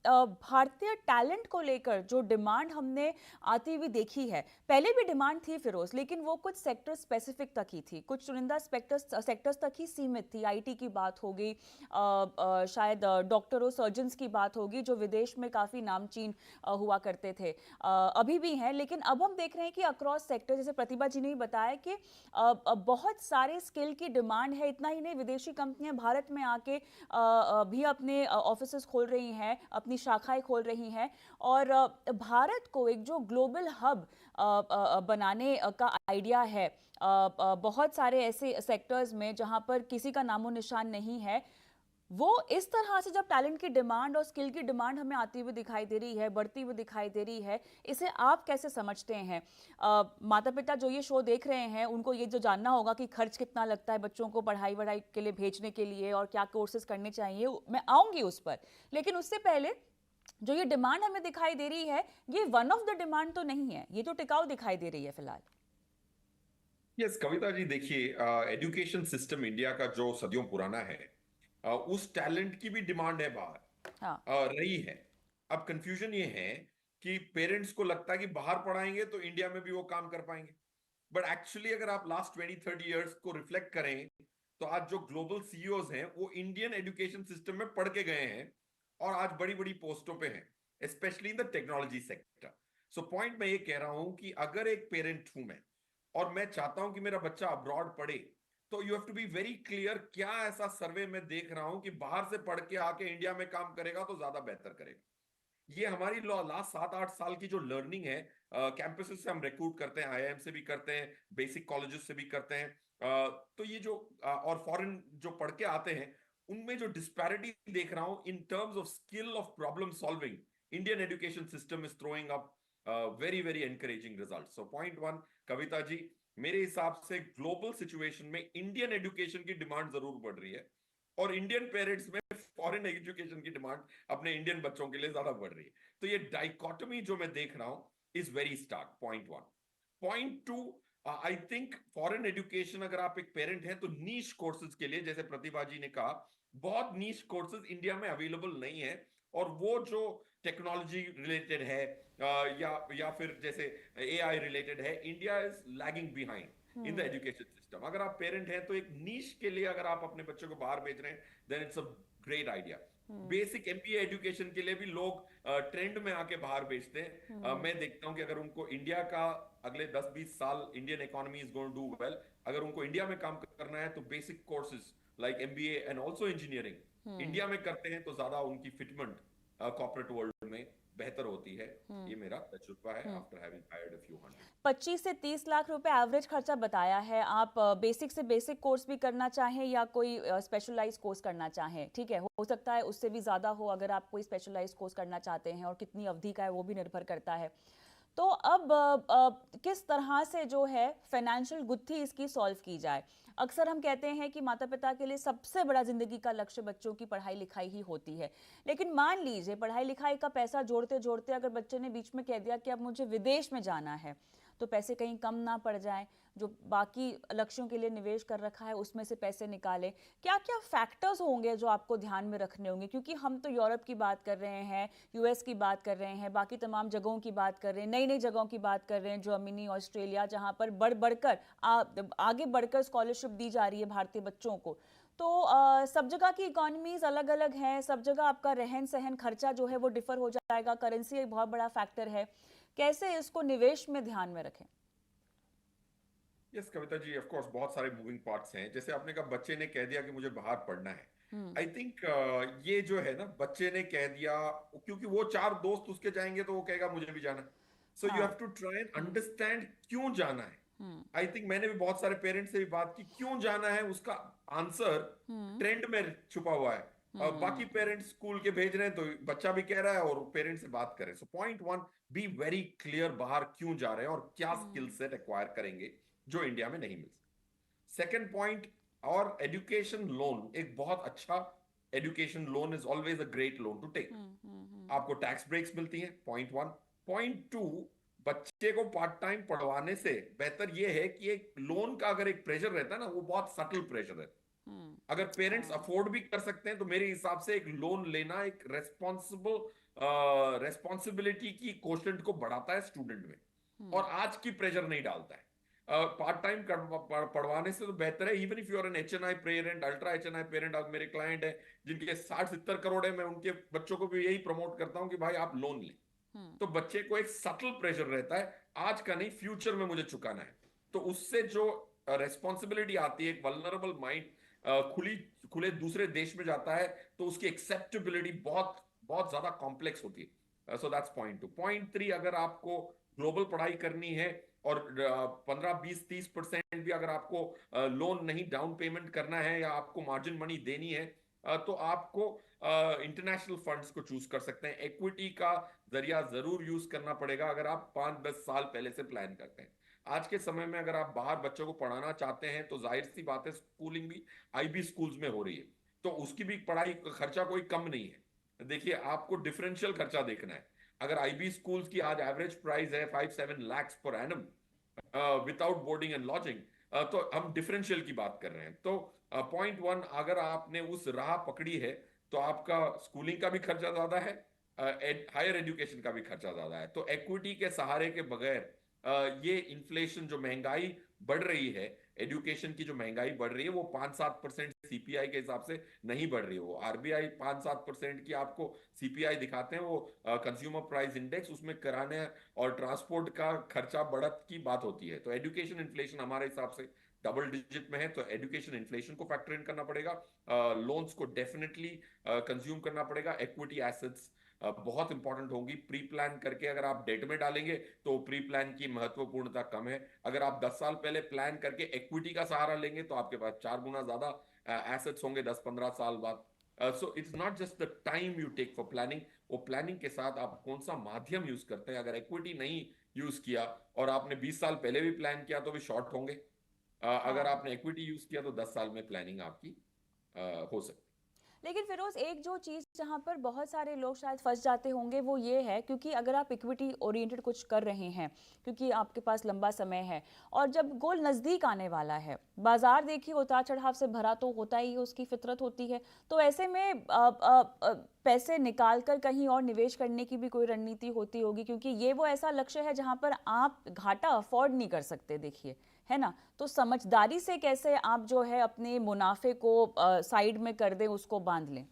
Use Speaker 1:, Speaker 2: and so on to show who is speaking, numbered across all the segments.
Speaker 1: भारतीय टैलेंट को लेकर जो डिमांड हमने आती हुई देखी है, पहले भी डिमांड थी फिरोज, लेकिन वो कुछ सेक्टर स्पेसिफिक तक ही थी, कुछ चुनिंदा सेक्टर्स तक ही सीमित थी। आईटी की बात होगी, शायद डॉक्टरों सर्जन्स की बात होगी, जो विदेश में काफ़ी नामचीन हुआ करते थे, अभी भी हैं। लेकिन अब हम देख रहे हैं कि अक्रॉस सेक्टर, जैसे प्रतिभा जी ने भी बताया कि बहुत सारे स्किल की डिमांड है। इतना ही नहीं, विदेशी कंपनियां भारत में आके भी अपने ऑफिसेस खोल रही हैं, अपनी शाखाएं खोल रही हैं, और भारत को एक जो ग्लोबल हब बनाने का आइडिया है, बहुत सारे ऐसे सेक्टर्स में जहां पर किसी का नामो निशान नहीं है, वो इस तरह से जब टैलेंट की डिमांड और स्किल की डिमांड हमें आती हुई दिखाई दे रही है, बढ़ती हुई दिखाई दे रही है, इसे आप कैसे समझते हैं? माता पिता जो ये शो देख रहे हैं, उनको ये जो जानना होगा कि खर्च कितना लगता है बच्चों को पढ़ाई वढ़ाई के लिए भेजने के लिए, और क्या कोर्सेज करने चाहिए, मैं आऊंगी उस पर। लेकिन उससे पहले जो ये डिमांड हमें दिखाई दे रही है, ये वन ऑफ द डिमांड तो नहीं है, ये तो टिकाऊ दिखाई दे रही है फिलहाल।
Speaker 2: यस कविता जी, देखिए एजुकेशन सिस्टम इंडिया का जो सदियों पुराना है, उस टैलेंट की भी डिमांड है बाहर,
Speaker 1: हाँ।
Speaker 2: रही है। अब कंफ्यूजन ये है कि पेरेंट्स को लगता है कि बाहर पढ़ाएंगे तो इंडिया में भी वो काम कर पाएंगे। बट एक्चुअली अगर आप लास्ट 20-30 ईयर्स को रिफ्लेक्ट करें, तो आज जो ग्लोबल सीईओज हैं वो इंडियन एजुकेशन सिस्टम में पढ़ के गए हैं और आज बड़ी बड़ी पोस्टों पे हैं, specially in the technology sector. So point मैं ये कह रहा हूं कि अगर एक पेरेंट हूं मैं और मैं चाहता हूं कि मेरा बच्चा अब्रॉड पढ़े, तो you have to be very clear क्या ऐसा सर्वे मैं देख रहा हूं कि बाहर से पढ़ के आके इंडिया में काम करेगा तो ज्यादा बेहतर करेगा। ये हमारी लास्ट 7-8 साल की जो लर्निंग है, कैंपसेस से हम रिक्रूट करते हैं, आईआईएम से भी करते हैं, बेसिक कॉलेजेस से भी करते हैं, तो ये जो और फॉरेन जो पढ़ के आते हैं, उनमें जो डिस्पैरिटी देख रहा हूं in terms of skill of problem solving, Indian education system is throwing up very very encouraging result. So point one, Kavita ji, मेरे हिसाब से ग्लोबल सिचुएशन में इंडियन एजुकेशन की डिमांड जरूर बढ़ रही है, और इंडियन पेरेंट्स में फॉरेन एजुकेशन की डिमांड अपने इंडियन बच्चों के लिए ज्यादा बढ़ रही है। तो ये डाइकोटमी जो मैं देख रहा हूं is very stark, point one. Point two, I think foreign education, अगर आप एक पेरेंट हैं तो नीश कोर्सेज के लिए, जैसे प्रतिभा जी ने कहा, बहुत नीश कोर्सेज इंडिया में अवेलेबल नहीं है। और वो जो टेक्नोलॉजी रिलेटेड है, या फिर जैसे एआई रिलेटेड है, India is lagging behind in the education system. अगर आप पेरेंट हैं तो एक नीश के लिए अगर आप अपने बच्चों को बाहर भेज रहे हैं, then it's a great idea. Basic MBA education के लिए भी लोग ट्रेंड में आके बाहर भेजते हैं। मैं देखता हूं कि अगर उनको इंडिया का अगले 10-20 साल, Indian economy is going to do well, अगर उनको इंडिया में काम करना है तो basic courses like MBA and also engineering India में करते हैं तो ज्यादा उनकी फिटमेंट कॉर्पोरेट वर्ल्ड में बेहतर होती है। ये मेरा तजुर्बा है after having hired a few hundred.
Speaker 1: 25 से 30 लाख रुपए एवरेज खर्चा बताया है। आप बेसिक से बेसिक कोर्स भी करना चाहें या कोई स्पेशलाइज कोर्स करना चाहें, ठीक है, हो सकता है उससे भी ज़्यादा हो अगर आप कोई स्पेशलाइज कोर्स करना चाहते हैं, और कितनी अवधि का है वो भी निर्भर करता है। तो अब किस तरह से जो है फाइनेंशियल गुत्थी इसकी सॉल्व की जाए? अक्सर हम कहते हैं कि माता पिता के लिए सबसे बड़ा जिंदगी का लक्ष्य बच्चों की पढ़ाई लिखाई ही होती है। लेकिन मान लीजिए पढ़ाई लिखाई का पैसा जोड़ते जोड़ते अगर बच्चे ने बीच में कह दिया कि अब मुझे विदेश में जाना है, तो पैसे कहीं कम ना पड़ जाएं, जो बाकी लक्ष्यों के लिए निवेश कर रखा है उसमें से पैसे निकालें। क्या क्या फैक्टर्स होंगे जो आपको ध्यान में रखने होंगे? क्योंकि हम तो यूरोप की बात कर रहे हैं, यूएस की बात कर रहे हैं, बाकी तमाम जगहों की बात कर रहे हैं, नई नई जगहों की बात कर रहे हैं, जर्मनी, ऑस्ट्रेलिया, जहां पर बढ़ बढ़कर आगे बढ़कर स्कॉलरशिप दी जा रही है भारतीय बच्चों को। तो सब जगह की इकोनॉमीज अलग अलग हैं, सब जगह आपका रहन सहन खर्चा जो है वो डिफर हो जाएगा, करेंसी एक बहुत बड़ा फैक्टर है। कैसे इसको निवेश में ध्यान में रखें?
Speaker 2: Yes Kavita ji, of course बहुत सारे मूविंग पार्ट्स हैं। जैसे आपने कहा बच्चे ने कह दिया कि मुझे बाहर पढ़ना है, आई थिंक ये जो है ना, बच्चे ने कह दिया क्योंकि वो चार दोस्त उसके जाएंगे तो वो कहेगा मुझे भी जाना है। सो यू हैव
Speaker 1: हाँ।
Speaker 2: टू ट्राई एंड अंडरस्टैंड क्यों जाना है। आई थिंक मैंने भी बहुत सारे पेरेंट्स से भी बात की, क्यों जाना है उसका आंसर ट्रेंड में छुपा हुआ है। बाकी पेरेंट्स स्कूल के भेज रहे हैं तो बच्चा भी कह रहा है और पेरेंट्स से बात करें। सो point one, B very clear बाहर क्यों जा रहे हैं और क्या स्किल सेट एक्वायर करेंगे जो इंडिया में नहीं मिल सकता। सेकेंड पॉइंट, और एजुकेशन लोन एक बहुत अच्छा, education loan is always a great loan to take. आपको टैक्स ब्रेक्स मिलती हैं, पॉइंट वन। पॉइंट टू, बच्चे को पार्ट टाइम पढ़वाने से बेहतर यह है कि एक लोन का अगर एक प्रेशर रहता है ना, वो बहुत सटल प्रेशर है। अगर पेरेंट्स
Speaker 1: हाँ।
Speaker 2: अफोर्ड भी कर सकते हैं तो मेरे हिसाब से एक लोन लेना एक रेस्पॉन्सिबिलिटी की कोशेंट को बढ़ाता है स्टूडेंट में,
Speaker 1: हम्म।
Speaker 2: और आज की प्रेशर नहीं डालता है। पार्ट टाइम पढ़वाने से तो बेहतर है, even if you are an HNI parent, ultra HNI parent. आज मेरे क्लाइंट है जिनके 60-70 करोड़ है, मैं उनके बच्चों को भी यही प्रमोट करता हूं कि भाई आप लोन लें।
Speaker 1: हम्म।
Speaker 2: तो बच्चे को एक सटल प्रेशर रहता है, आज का नहीं फ्यूचर में मुझे चुकाना है। तो उससे जो रेस्पॉन्सिबिलिटी आती है, एक वल्नरेबल माइंड खुली खुले दूसरे देश में जाता है, तो उसकी एक्सेप्टेबिलिटी बहुत बहुत ज्यादा कॉम्प्लेक्स होती है। So that's point 2। पॉइंट 3, अगर आपको ग्लोबल पढ़ाई करनी है और 15-20-30% भी अगर आपको लोन नहीं डाउन पेमेंट करना है या आपको मार्जिन मनी देनी है, तो आपको इंटरनेशनल फंड्स को चूज कर सकते हैं। इक्विटी का जरिया जरूर यूज करना पड़ेगा अगर आप 5-10 साल पहले से प्लान करते हैं। आज के समय में अगर आप बाहर बच्चों को पढ़ाना चाहते हैं तो जाहिर सी बात है, स्कूलिंग भी IB स्कूल्स में हो रही है, तो उसकी भी पढ़ाई खर्चा कोई कम नहीं है। देखिए, आपको डिफरेंशियल खर्चा देखना है। अगर IB स्कूल्स की आज एवरेज प्राइस है 5-7 lakhs per annum without boarding and lodging, तो हम डिफरेंशियल की बात कर रहे हैं। तो पॉइंट 1, अगर आपने उस राह पकड़ी है तो आपका स्कूलिंग का भी खर्चा ज्यादा है, हायर एजुकेशन का भी खर्चा ज्यादा है। तो इक्विटी के सहारे के बगैर ये इन्फ्लेशन, जो महंगाई बढ़ रही है, एजुकेशन की जो महंगाई बढ़ रही है, वो 5-7% CPI के हिसाब से नहीं बढ़ रही है। वो RBI 5-7% की आपको CPI दिखाते हैं, वो कंज्यूमर प्राइस इंडेक्स, उसमें कराने और ट्रांसपोर्ट का खर्चा बढ़त की बात होती है। तो एजुकेशन इन्फ्लेशन हमारे हिसाब से डबल डिजिट में है, तो एजुकेशन इन्फ्लेशन को फैक्टर इन करना पड़ेगा, लोन्स को डेफिनेटली कंज्यूम करना पड़ेगा, इक्विटी एसेट्स बहुत इंपॉर्टेंट होंगी। प्री प्लान करके अगर आप डेट में डालेंगे तो प्री प्लान की महत्वपूर्णता कम है। अगर आप 10 साल पहले प्लान करके इक्विटी का सहारा लेंगे तो आपके पास 4 गुना ज्यादा एसेट्स होंगे 10-15 साल बाद। So it's not just the time you take for planning, वो प्लानिंग के साथ आप कौन सा माध्यम यूज करते हैं। अगर इक्विटी नहीं यूज किया और आपने 20 साल पहले भी प्लान किया तो भी शॉर्ट होंगे। अगर
Speaker 1: हाँ।
Speaker 2: आपने इक्विटी यूज किया तो 10 साल में प्लानिंग आपकी हो सकती
Speaker 1: लेकिन फिरोज, एक जो चीज़ जहाँ पर बहुत सारे लोग शायद फंस जाते होंगे वो ये है, क्योंकि अगर आप इक्विटी ओरिएंटेड कुछ कर रहे हैं, क्योंकि आपके पास लंबा समय है और जब गोल नज़दीक आने वाला है, बाजार देखिए उतार चढ़ाव से भरा तो होता ही है, उसकी फितरत होती है। तो ऐसे में पैसे निकाल कर कहीं और निवेश करने की भी कोई रणनीति होती होगी, क्योंकि ये वो ऐसा लक्ष्य है जहाँ पर आप घाटा अफोर्ड नहीं कर सकते, देखिए, है ना। तो समझदारी से कैसे आप जो है अपने मुनाफे को साइड में कर दें, उसको बांध लें।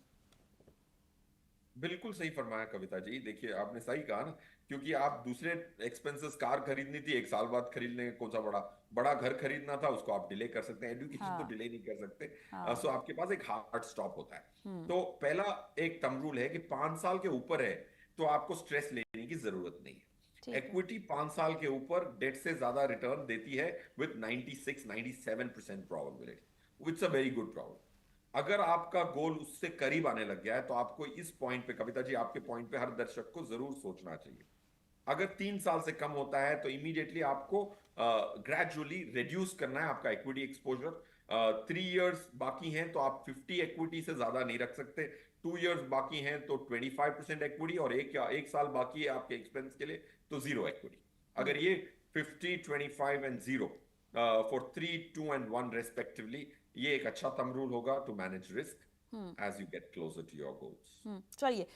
Speaker 2: बिल्कुल सही फरमाया कविता जी। देखिए, आपने सही कहा ना, क्योंकि आप दूसरे एक्सपेंसेस, कार खरीदनी थी 1 साल बाद खरीद लेंगे, कौन सा बड़ा बड़ा घर खरीदना था उसको आप डिले कर सकते हैं, एजुकेशन तो
Speaker 1: हाँ।
Speaker 2: डिले नहीं कर सकते।
Speaker 1: हाँ।
Speaker 2: सो आपके पास एक हार्ड स्टॉप होता है।
Speaker 1: हम्म।
Speaker 2: तो पहला एक थंब रूल है कि 5 साल के ऊपर है तो आपको स्ट्रेस लेने की जरूरत नहीं है।
Speaker 1: ठीक है।
Speaker 2: इक्विटी 5 साल के ऊपर डेट से ज्यादा रिटर्न देती है with 96-97% probability, it's a very good problem. अगर आपका गोल उससे करीब आने लग गया है तो आपको इस पॉइंट पे, कविता जी आपके पॉइंट पे हर दर्शक को जरूर सोचना चाहिए। अगर 3 साल से कम होता है तो इमीडिएटली आपको ग्रेजुअली रिड्यूस करना है आपका इक्विटी एक्सपोजर। 3 इयर्स बाकी हैं तो आप 50 इक्विटी से ज्यादा नहीं रख सकते। 2 इयर्स बाकी हैं तो 25% इक्विटी, और एक साल बाकी है आपके एक्सपेंस के लिए तो जीरो इक्विटी। अगर
Speaker 1: हम्म।
Speaker 2: ये 50, 25 and zero for 3, 2 and 1 respectively, ये एक अच्छा थंब रूल होगा to manage risk
Speaker 1: hmm.
Speaker 2: As you get closer to your goals.
Speaker 1: चलिए।